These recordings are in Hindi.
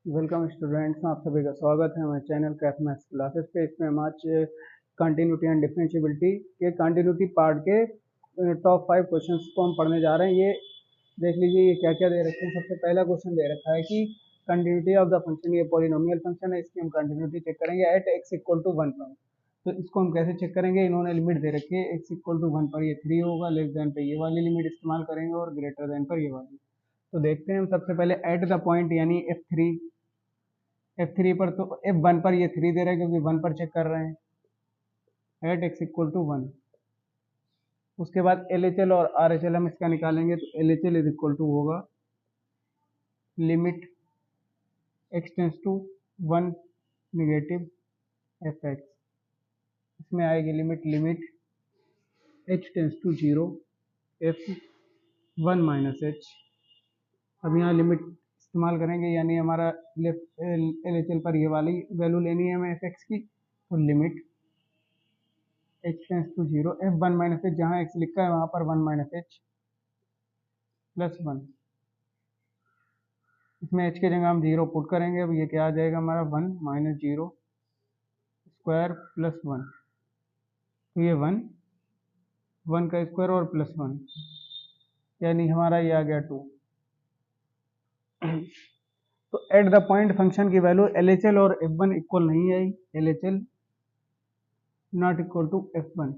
वेलकम स्टूडेंट्स, आप सभी का स्वागत है हमारे चैनल कैफ मैथ्स क्लासेस पे। इसमें हम आज कंटिन्यूटी एंड डिफरेंशिएबिलिटी के कंटिन्यूटी पार्ट के टॉप 5 क्वेश्चंस को हम पढ़ने जा रहे हैं। ये देख लीजिए, ये क्या क्या दे रखे हैं। सबसे पहला क्वेश्चन दे रखा है कि कंटिन्यूटी ऑफ द फंक्शन, ये पॉलिनोमियल फंक्शन है, इसकी हम कंटिन्यूटी चेक करेंगे एट एक्स इक्वल टू 1 पर। तो इसको हम कैसे चेक करेंगे? इन्होंने लिमिट दे रखी है, एक्स इक्वल टू 1 पर ये 3 होगा, लेस देन पे ये वाली लिमिट इस्तेमाल करेंगे और ग्रेटर देन पर ये वाली। तो देखते हैं हम सबसे पहले एट द पॉइंट यानी F3 पर। तो F1 पर ये 3 दे रहा है क्योंकि 1 पर चेक कर रहे हैं एट एक्स इक्वल टू 1। उसके बाद LHL और RHL हम इसका निकालेंगे। तो LHL इज इक्वल टू होगा limit x tends to 1 negative fx। इसमें आएगी limit h tends to 0 f1 minus h। अब यहाँ लिमिट इस्तेमाल करेंगे यानी हमारा लेफ्ट LHL पर ये वाली वैल्यू लेनी है हमें fx की। तो limit h tends to 0 f1 minus h, जहाँ x लिखा है वहाँ पर 1 माइनस h प्लस 1। इसमें h की जगह हम 0 पुट करेंगे। अब ये क्या आ जाएगा हमारा 1 माइनस 0 स्क्वायर प्लस 1। तो ये 1 का स्क्वायर और प्लस 1 यानी हमारा ये आ गया 2। तो एट द पॉइंट फंक्शन की वैल्यू LHL और F1 इक्वल नहीं आई। LHL not equal to F1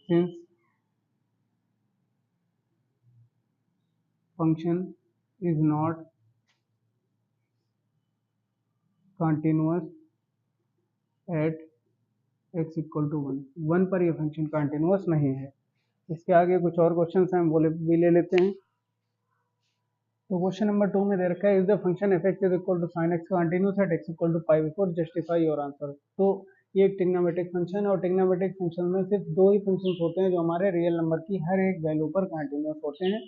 since function is not continuous at x equal to 1 पर ये फंक्शन कंटिन्यूअस नहीं है। इसके आगे कुछ और क्वेश्चन हैं, हम बोले भी ले लेते हैं। तो क्वेश्चन नंबर 2 में दे रखा है, is the function f x is equal to sine x continuous at x equal to pi by 4, justify your answer. तो ये एक ट्रिग्नोमेट्रिक फंक्शन है और ट्रिग्नोमेट्रिक फंक्शन में सिर्फ दो ही फंक्शंस होते हैं जो हमारे रियल नंबर की हर एक वैल्यू पर कंटिन्यूअस होते हैं।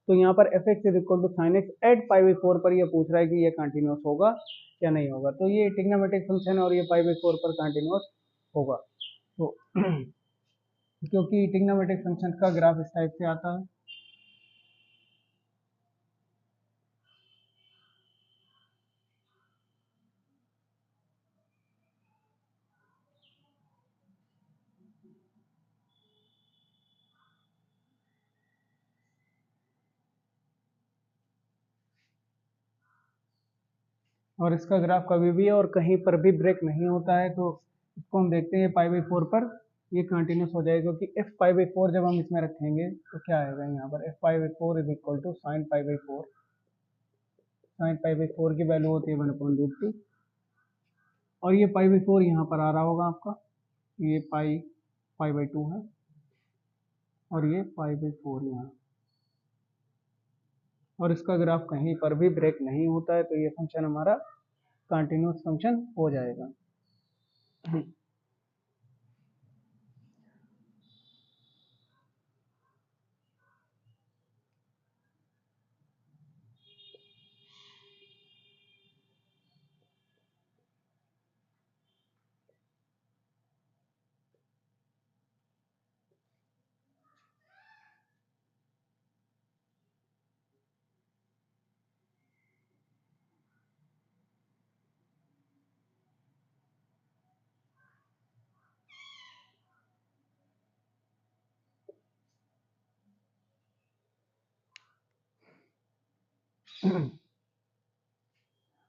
तो यहाँ पर f x is equal to sine x at pi by 4 पर ये पूछ रहा है कि ये कंटिन्यूअस होगा या नहीं होगा। तो ये ट्रिग्नोमेट्रिक फंक्शन है और ये पाई बाई 4 पर कंटिन्यूअस होगा। तो क्योंकि ट्रिग्नोमेट्रिक फंक्शन का ग्राफ इस टाइप से आता है। और इसका ग्राफ कभी भी और कहीं पर भी ब्रेक नहीं होता है। तो इसको हम देखते हैं पाई बाई 4 पर ये कंटिन्यूस हो जाएगा, क्योंकि एफ पाई बाई 4 जब हम इसमें रखेंगे तो क्या आएगा यहाँ पर f pi by 4 is equal to sine pi by 4। Sine pi by 4 की वैल्यू होती है 1/√2 और ये पाई बाई 4 यहाँ पर आ रहा होगा आपका। ये पाई पाई बाई 2 है और ये पाई बाई 4 यहाँ। और इसका ग्राफ कहीं पर भी ब्रेक नहीं होता है, तो ये फंक्शन हमारा कंटिन्यूस फंक्शन हो जाएगा।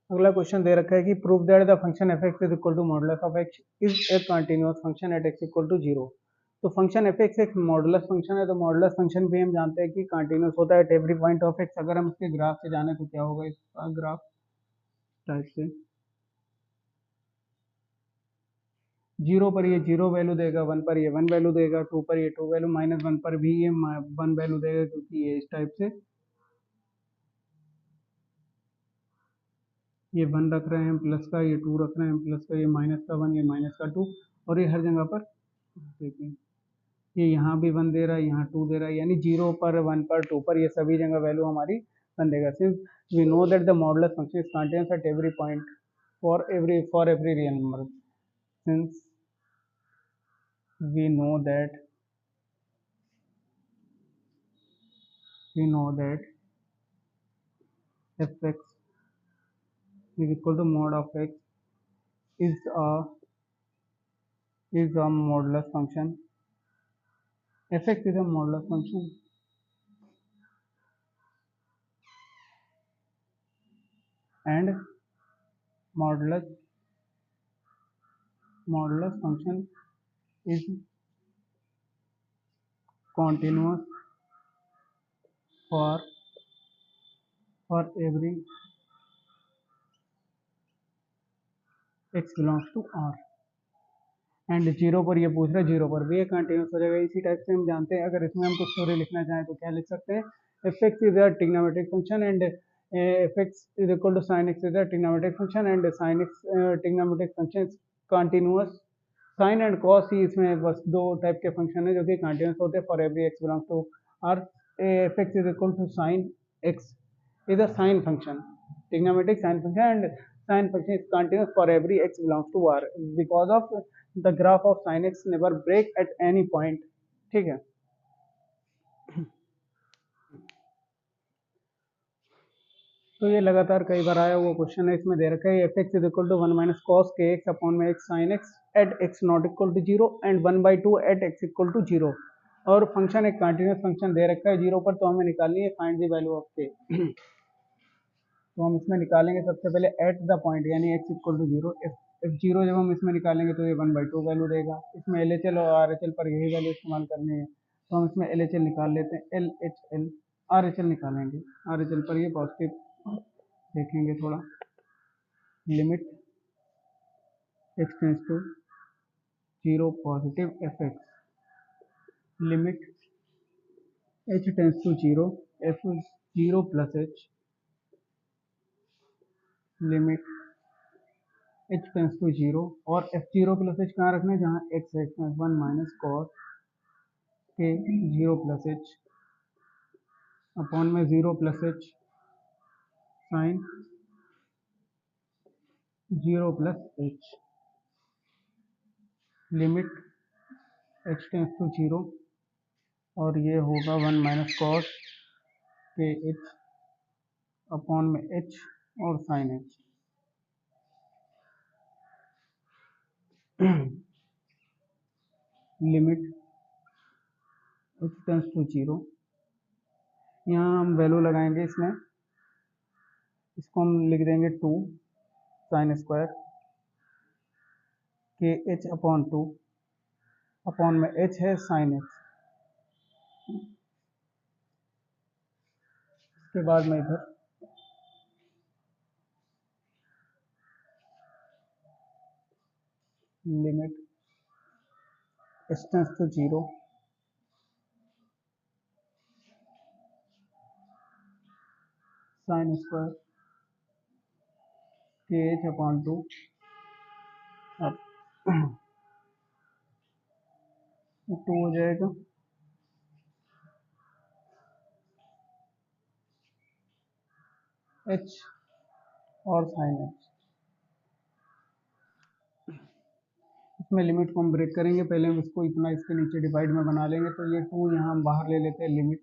अगला क्वेश्चन दे रखा है कि prove that the function f x is equal to modulus of x is a continuous function at x equal to 0। तो फंक्शन एफ एक्स एक मॉडुलस फंक्शन है। तो मॉडुलस फंक्शन भी हम जानते हैं कि कंटिन्यूअस होता है eight every point of x. अगर हम इसके ग्राफ से जाने तो क्या होगा इसका ग्राफ टाइप से 0 पर ये 0 वैल्यू देगा, 1 पर ये 1 वैल्यू देगा, 2 पर ये 2 वैल्यू, -1 पर भी ये 1 वैल्यू देगा, क्योंकि ये इस टाइप से ये 1 रख रहे हैं प्लस का, ये 2 रख रहे हैं प्लस का, ये माइनस का 1, ये माइनस का 2। और ये हर जगह पर देखिए ये यहाँ भी 1 दे रहा है, यहाँ 2 दे रहा है, यानी 0 पर 1 पर 2 पर ये सभी जगह वैल्यू हमारी 1 देगा। Since we know that the modulus function is continuous at every point for every real number. Since we know that we know that f x is equal to mod of x is a modulus function. Fx is a modulus function and modulus function is continuous for every x belongs to R. And zero पर ये पूछ रहा है, जीरो पर भी ये कंटिन्यूस हो जाएगा। इसी टाइप से हम जानते हैं, अगर इसमें हम कुछ स्टोरी लिखना चाहें तो क्या लिख सकते हैं, F x is a trigonometric function and F x is equal to sine x is a trigonometric function and sine X trigonometric function is continuous. Sine and cos ही इसमें बस दो टाइप के फंक्शन है जो कि कंटिन्यूस होते हैं for every x belongs to R. F x is equal to sine x is a sine function, trigonometric sine function and sine function is continuous for every x belongs to R because of the graph of sin x never break at any point। ठीक है, तो ये लगातार कई बार आया हुआ क्वेश्चन है। इसमें दे रखा है f x is equal to 1 minus cos k x upon में x sine x at x not equal to zero and 1/2 at x equal to zero. और फंक्शन एक कंटिन्यूस फंक्शन दे रखा है जीरो पर, तो हमें निकालनी है फाइंड द वैल्यू ऑफ के। तो हम इसमें निकालेंगे सबसे पहले एट द पॉइंट यानी x equal to zero. If zero जब हम इसमें निकालेंगे तो ये 1/2 वैल्यू देगा। इसमें एल एच एल और आर एच एल पर यही वैल्यू इस्तेमाल करनी है, तो हम इसमें एल एच एल निकाल लेते हैं। L H L R H L निकालेंगे, आर एच एल पर ये पॉजिटिव देखेंगे थोड़ा। Limit x tends to zero positive f x, limit h tends to zero f zero plus h, limit h tends to zero और एफ जीरो प्लस एच कहाँ रखना है, जहाँ एक्स है, इसमें 1 minus cos k zero plus h upon में zero plus h sine zero plus h, limit h tends to zero और ये होगा 1 minus cos k h upon में एच और sine h. Limit h tends to zero, यहाँ हम वैल्यू लगाएंगे इसमें, इसको हम लिख देंगे 2 sine square k h upon 2 upon में एच है साइन एच। इसके बाद में इधर limit h tends to zero sine square k h upon 2 अब 2 हो जाएगा एच और साइन एच। इसमें लिमिट को हम ब्रेक करेंगे, पहले हम इसको इतना इसके नीचे डिवाइड में बना लेंगे, तो ये 2 यहाँ हम बाहर ले लेते हैं। Limit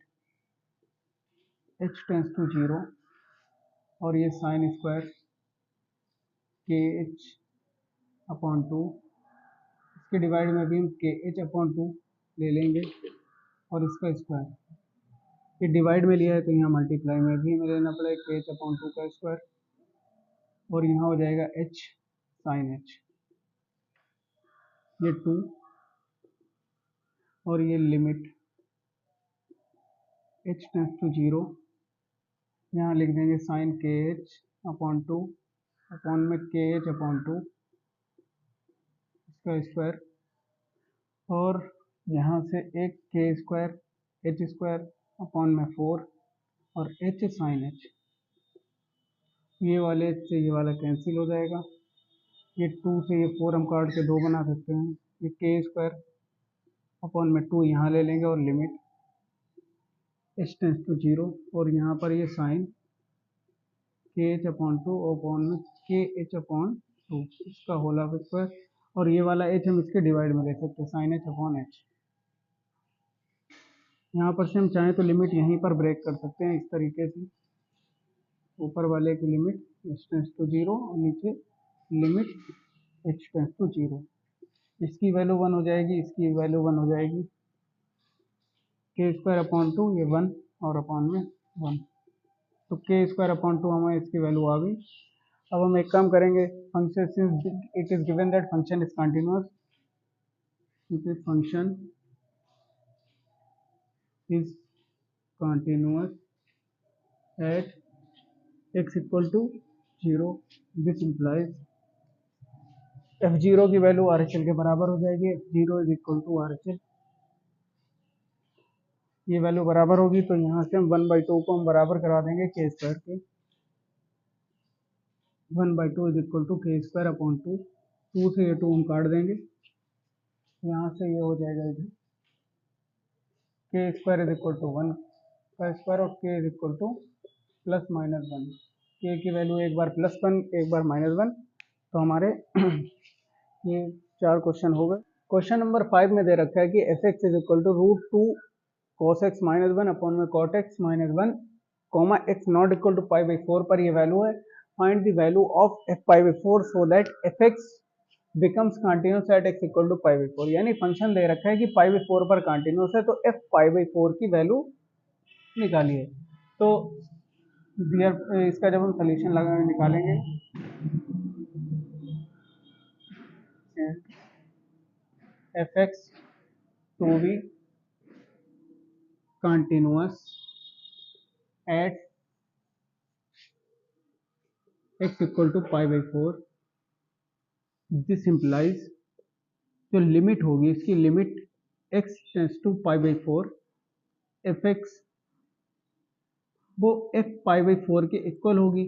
h tends to zero और ये sine square k h upon 2, इसके डिवाइड में भी हम के एच अपॉन 2 ले लेंगे और इसका स्क्वायर, ये डिवाइड में लिया है तो यहाँ मल्टीप्लाई में भी हमें लेना पड़ेगा के एच अपॉन 2 का स्क्वायर और यहाँ हो जाएगा एच साइन एच, ये 2 और ये limit h tends to zero, यहाँ लिख देंगे साइन के एच अपॉन 2 अपॉन में के एच अपॉन 2 इसका स्क्वायर और यहाँ से एक के स्क्वायर एच स्क्वायर अपॉन में 4 और एच साइन एच, ये वाले एच से ये वाला कैंसिल हो जाएगा। ये 2 से ये 4 हम काट के 2 बना सकते हैं। ये के स्क्वायर अपॉन में 2 यहाँ ले लेंगे और limit h tends to zero और यहाँ पर ये साइन के एच अपॉन 2 अपॉन में के एच अपॉन 2 इसका होल ऑफ स्क्वायर और ये वाला एच हम इसके डिवाइड में ले सकते हैं साइन एच अपॉन एच। यहाँ पर से हम चाहें तो लिमिट यहीं पर ब्रेक कर सकते हैं इस तरीके से, ऊपर वाले की लिमिट h टेंस टू 0 और नीचे लिमिट h टेंस टू 0। इसकी वैल्यू 1 हो जाएगी, इसकी वैल्यू 1 हो जाएगी, के स्क्वायर अपॉन 2 ये 1 और अपॉन में 1, तो के स्क्वायर अपॉन 2 हमें इसकी वैल्यू आ गई। अब हम एक काम करेंगे, function since it is given that function is continuous, function is continuous at x equal to 0, this implies f0 की वैल्यू RHL के बराबर हो जाएगी, f0 is equal to RHL, ये वैल्यू बराबर होगी तो यहाँ से हम 1/2 को हम बराबर करा देंगे के स्क्वायर के, 1/2 इज इक्वल टू के स्क्वायर अपॉन 2, 2 से ये 2 हम काट देंगे, यहाँ से ये हो जाएगा इधर के स्क्वायर इज इक्वल टू 1 का स्क्वायर और के is equal two plus minus 1, के की वैल्यू एक बार प्लस 1 एक बार माइनस 1, तो हमारे ये 4 क्वेश्चन हो गए। क्वेश्चन नंबर 5 में दे रखा है कि f x is equal to root 2 cos x minus 1 upon में cot x minus 1 comma x not equal to pi by 4 पर ये वैल्यू है। Find the value of f pi by 4 so that f x becomes continuous at x equal to pi by 4, यानी फंक्शन दे रखा है कि पाई बाई 4 पर कंटिन्यूअस है, तो f पाई बाई 4 की वैल्यू निकालिए। तो इसका जब हम सोल्यूशन लगा निकालेंगे, f x to be continuous at x equal to pi by 4, this implies जो लिमिट होगी इसकी limit x tends to pi by 4, f x वो f पाई बाई 4 के इक्वल होगी।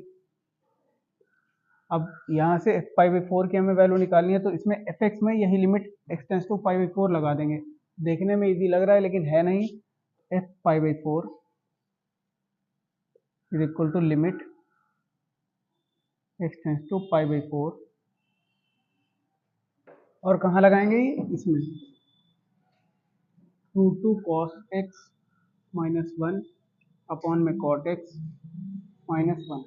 अब यहाँ से f पाई बाई 4 की हमें वैल्यू निकालनी है, तो इसमें एफ एक्स में यही limit x tends to pi by 4 लगा देंगे। देखने में इजी लग रहा है लेकिन है नहीं, f pi by 4 is equal to limit x tends to pi by 4, और कहाँ लगाएंगे इसमें root 2 cos x minus 1 upon में कॉट एक्स माइनस 1,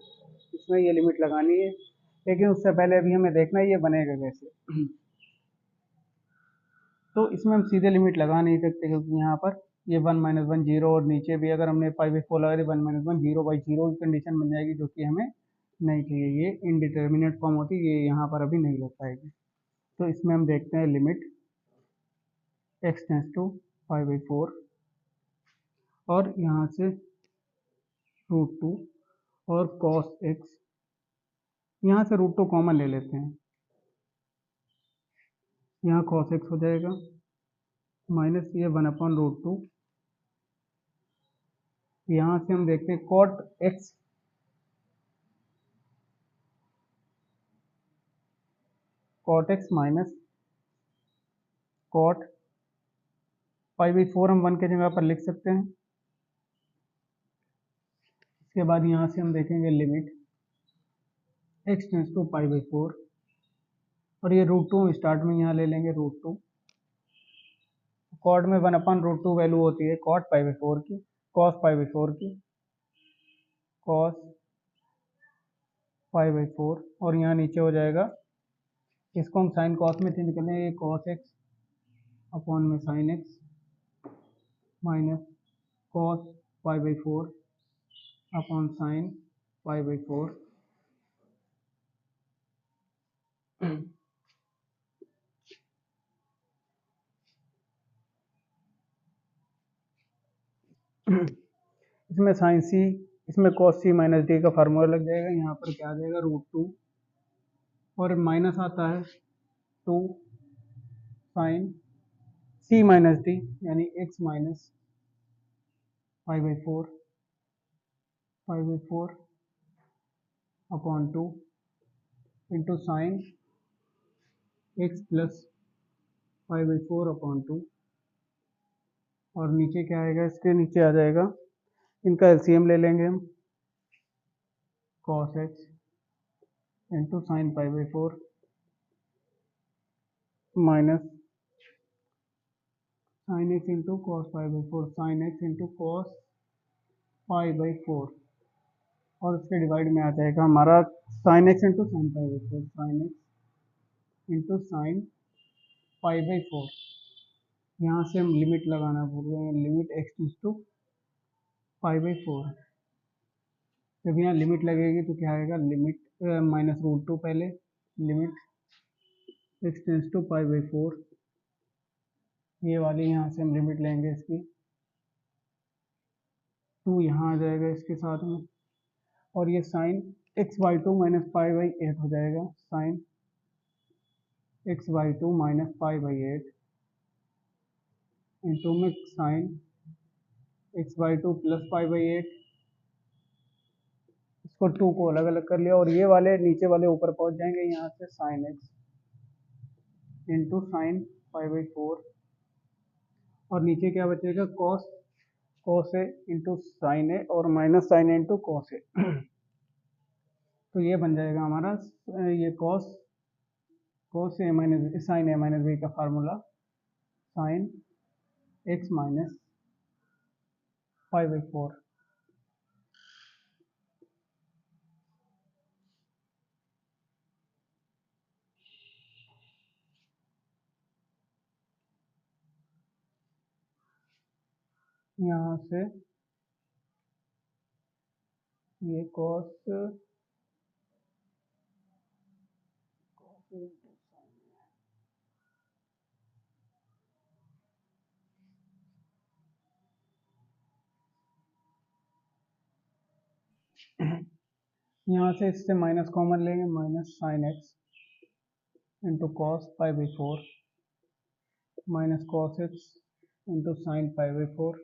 इसमें ये लिमिट लगानी है, लेकिन उससे पहले अभी हमें देखना है ये बनेगा कैसे। तो इसमें हम सीधे लिमिट लगा नहीं सकते क्योंकि यहाँ पर ये 1 माइनस 1 जीरो, और नीचे भी अगर हमने पाई बाई 4 लगा दी 1 माइनस 1 जीरो बाई जीरो की कंडीशन बन जाएगी, जो कि हमें नहीं चाहिए, ये इनडिटर्मिनेट फॉर्म होती है, ये यहाँ पर अभी नहीं लग पाएगी। तो इसमें हम देखते हैं limit x tends to pi by 4 और यहाँ से रूट 2 और कॉस एक्स, यहाँ से रूट 2 कॉमन ले लेते हैं, यहाँ कॉस एक्स हो जाएगा माइनस ये 1 अपॉन रूट 2, यहाँ से हम देखते हैं cot x, cot x minus cot pi by 4 हम 1 के जगह पर लिख सकते हैं। इसके बाद यहाँ से हम देखेंगे limit x tends to pi by 4 और ये रूट 2 स्टार्ट में यहाँ ले लेंगे रूट 2, कॉट में 1 अपॉन रूट 2 वैल्यू होती है कॉट पाई बाई 4 की, कॉस पाई बाई 4 की, कॉस पाई बाई 4, और यहाँ नीचे हो जाएगा, इसको हम साइन कॉस में चेंज कर लेंगे, कॉस एक्स अपॉन में sine x minus cos pi by 4 upon sine pi by 4। इसमें साइन सी, इसमें कॉस सी माइनस डी का फार्मूला लग जाएगा, यहाँ पर क्या आ जाएगा रूट 2 और माइनस आता है 2 साइन सी माइनस डी यानी x minus pi by 4 upon 2 into sine x plus pi by 4 upon 2, और नीचे क्या आएगा, इसके नीचे आ जाएगा, इनका एलसीएम ले लेंगे हम, cos x into sine pi by 4 minus sine x into cos pi by 4, sine x into cos pi by 4, और उसके डिवाइड में आ जाएगा हमारा sine x into sine pi by four, sine x into sine pi by four. यहाँ से हम लिमिट लगाना भूल गए, limit x tends to pi by four. जब यहाँ लिमिट लगेगी तो क्या आएगा, लिमिट माइनस रूट टू, पहले limit x tends to pi by four, ये वाली यहाँ से हम लिमिट लेंगे इसकी, टू यहाँ आ जाएगा इसके साथ में, और ये sine x by two minus pi by eight हो जाएगा, sine x by two minus pi by eight into में sine x by two plus pi by eight. इसको टू को अलग अलग कर लिया, और ये वाले नीचे वाले ऊपर पहुंच जाएंगे, यहाँ से sine x into sine pi by four, और नीचे क्या बचेगा, cos, cos A into sine ए और minus sign A into cos A. तो ये बन जाएगा हमारा ये cos, cos A minus sign A minus B का formula, sine x minus pi by four. यहाँ से ये कॉस, यहाँ से इससे माइनस कॉमन लेंगे, minus sine x into cos pi by four minus cos x into sine pi by four,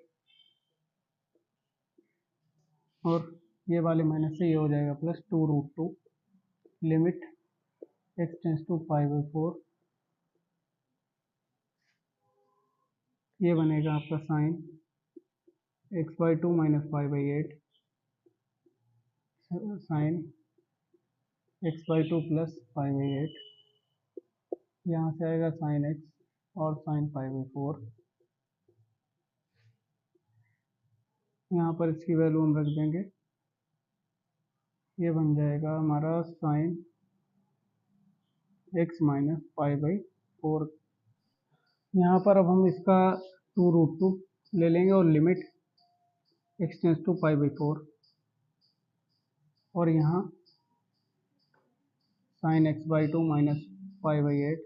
और ये वाले माइनस से ये हो जाएगा plus two root two, limit x tends to pi by four, ये बनेगा आपका sine x by two minus pi by eight, sine x by two plus pi by eight, यहाँ से आएगा साइन एक्स और साइन पाई बाई फोर, यहाँ पर इसकी वैल्यू हम रख देंगे, ये बन जाएगा हमारा sine x minus pi by four. यहाँ पर अब हम इसका टू रूट टू ले लेंगे और limit x tends to pi by four, और यहाँ sine x by two minus pi by eight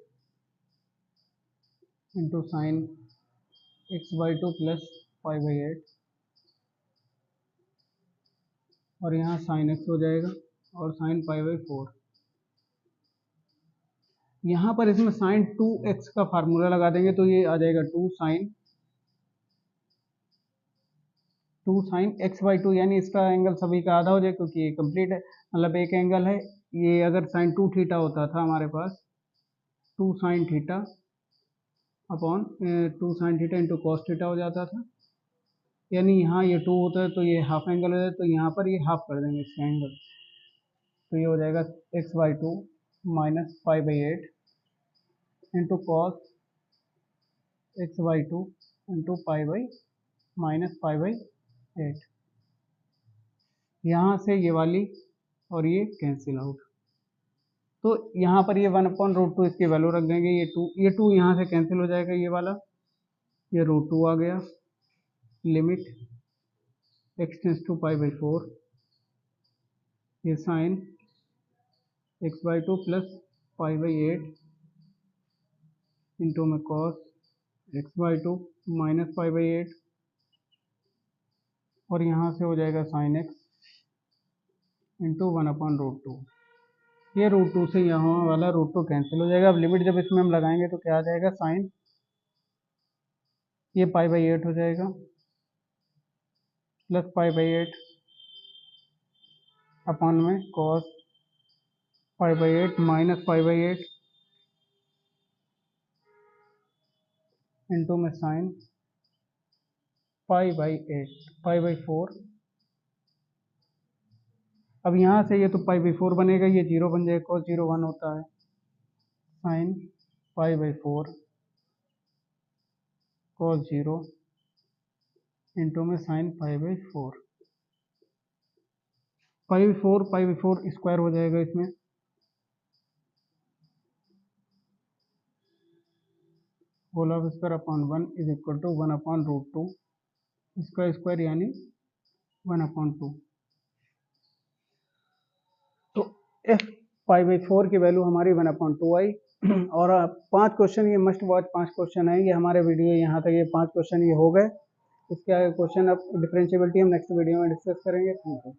into sine x by two plus pi by eight, और यहाँ साइन एक्स हो जाएगा और साइन पाई बाई फोर। यहाँ पर इसमें साइन टू एक्स का फार्मूला लगा देंगे तो ये आ जाएगा two sine x by two, यानी इसका एंगल सभी का आधा हो जाए क्योंकि ये कंप्लीट है, मतलब एक एंगल है। ये अगर साइन टू थीटा होता था हमारे पास, two sine theta upon two sine theta into cos theta हो जाता था, यानी यहाँ ये टू होता है तो ये हाफ एंगल हो जाए, तो यहाँ पर ये हाफ कर देंगे इसका एंगल, तो ये हो जाएगा x by two minus pi by eight into cos x by two into pi by minus pi by eight. यहाँ से ये वाली और ये कैंसिल आउट, तो यहाँ पर ये वन अपॉन रूट टू इसकी वैल्यू रख देंगे, ये टू यहाँ से कैंसिल हो जाएगा, ये वाला ये रूट टू आ गया, limit x tends to pi by four, ये sine x by two plus pi by eight into में cos x by two minus pi by eight, और यहाँ से हो जाएगा sine x into one upon root two, ये रूट टू से यहाँ वाला रूट टू कैंसिल हो जाएगा। अब लिमिट जब इसमें हम लगाएंगे तो क्या आ जाएगा, साइन ये पाई बाई एट हो जाएगा plus pi by eight upon में cos pi by eight minus pi by eight into में sine pi by eight pi by four. अब यहाँ से ये तो पाई बाई फोर बनेगा, ये जीरो बन जाएगा, कॉस जीरो वन होता है, sine pi by four cos zero into में sine pi by four. Pi four square हो जाएगा इसमें, whole of square upon 1 is equal to 1 upon root 2, इसका स्क्वायर यानी 1 अपॉन 2। तो एफ पाई बाई फोर की वैल्यू हमारी 1 अपॉन 2 आई। और 5 क्वेश्चन ये मस्ट वॉच 5 क्वेश्चन आएंगे हमारे वीडियो, यहाँ तक ये 5 क्वेश्चन ये हो गए। इसके आगे क्वेश्चन अब डिफरेंशिएबिलिटी हम नेक्स्ट वीडियो में डिस्कस करेंगे। Thank you.